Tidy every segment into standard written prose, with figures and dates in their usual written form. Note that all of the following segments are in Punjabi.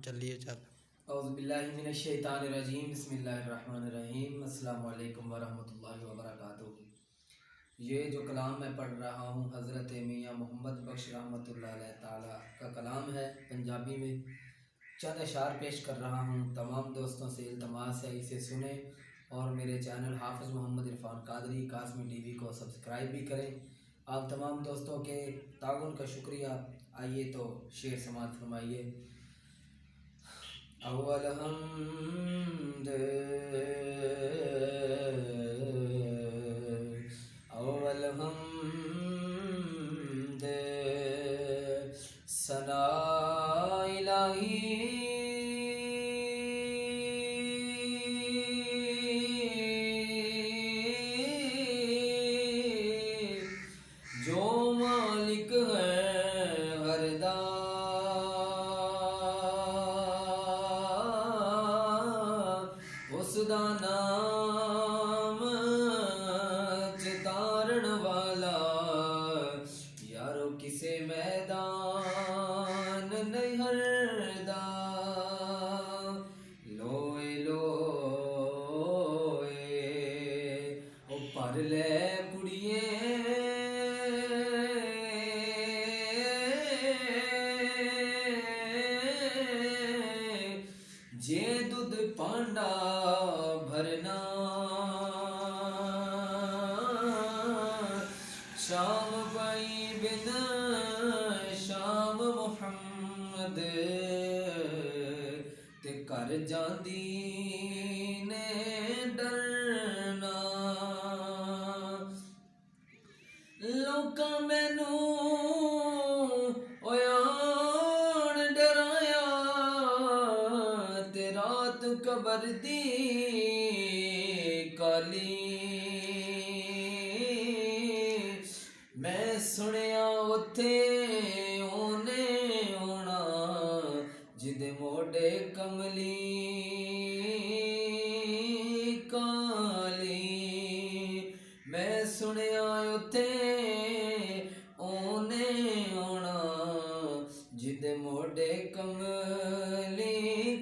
چلیے چل اعوذ باللہ من الشیطان الرجیم، بسم اللہ الرحمن الرحیم۔ السلام علیکم ورحمۃ اللہ وبرکاتہ۔ یہ جو کلام میں پڑھ رہا ہوں حضرت میاں محمد بخش رحمۃ اللہ علیہ تعالیٰ کا کلام ہے، پنجابی میں چند اشعار پیش کر رہا ہوں۔ تمام دوستوں سے التماس ہے اسے سنیں اور میرے چینل حافظ محمد عرفان قادری قاسمی ٹی وی کو سبسکرائب بھی کریں۔ آپ تمام دوستوں کے تعاون کا شکریہ۔ آئیے تو شعر سماعت فرمائیے۔ اول حمد ثنا الہی جو مالک ہے ہر اس دا نام چتارن والا، یارو کسے میدان نہیں ہردا، لوئے لوئے او پر لے کڑیے جے دودھ پانڈا بھرنا، شام پائی بن شام محمد تے کر جاندی نے ڈرنا، لوکاں مینوں رات قبر دی کالی، میں سنیا اتھے اونے ہونا جدے موڈے کملی کالی، میں سنیا اتھے اونے ہونا جدے موڈے کملی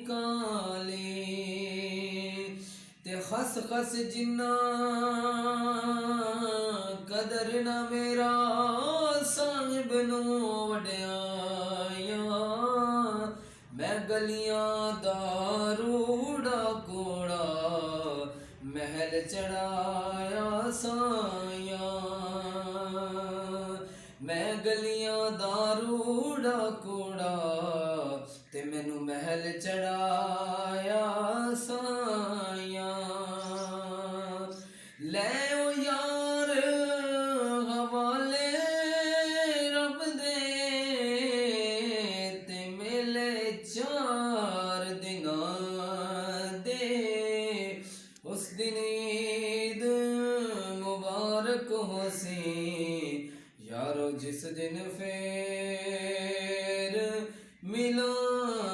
کالی، تے خس خس جنہ قدر نہ میرا صاحب نو وڈیاں، میں گلیاں دا روڑا کوڑا محل چڑھایا سایاں، میں گلیاں دا روڑا کوڑا تے مینوں محل چڑھایا سایاں، لے او یار حوالے رب دے تے میلے 4 دناں دے، اس دن عید مبارک ہو سی یارو جس دن پھر ملان